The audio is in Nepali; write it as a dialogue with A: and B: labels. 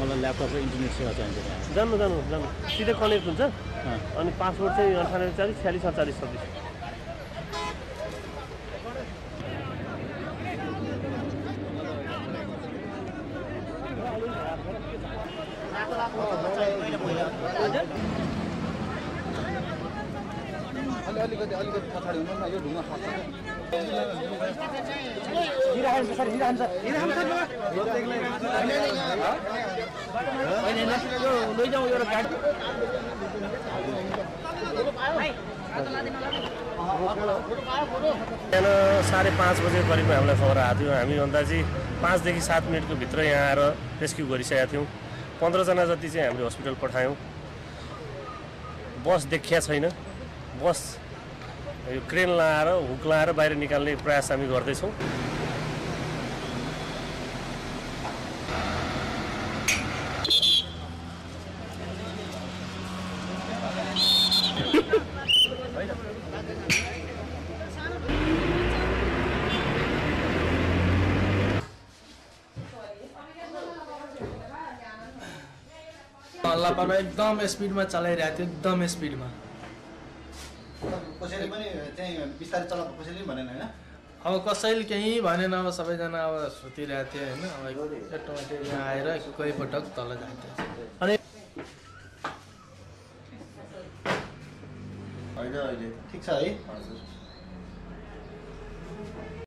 A: मलाई ल्यापटप र इन्टरनेट सेवा चाहिन्छ त्यहाँ।
B: जानु सिधै कनेक्ट हुन्छ। अनि पासवर्ड चाहिँ 9840 46 48 26।
A: अलिकति पछाडि हुनु न, यो ढुङ्गा खस्छ।
B: बिहान 5:30 बजे करिबमा हामीलाई खबर आएको थियो। हामी अन्दाजी 5 देखि 7 मिनटको भित्र यहाँ आएर रेस्क्यु गरिसकेका थियौँ। 15 जना जति चाहिँ हामीले हस्पिटल पठायौँ। बस देखिया छैन। बस यो क्रेन लाएर हुक लाएर बाहिर निकाल्ने प्रयास हामी गर्दैछौँ।
C: लापरवाही एकदम स्पिडमा चलाइरहेको थियो, एकदम स्पिडमा।
A: कसैले पनि चाहिँ बिस्तारै चलाएको कसैले पनि भनेन हैन।
C: अब कसैले केही भनेन। अब सबैजना अब सुतिरहेको थियो होइन। अब अटोमेटिक यहाँ आएर कोही पटक तल जान्थ्यो। अनि
A: अहिले ठिक छ है। हजुर।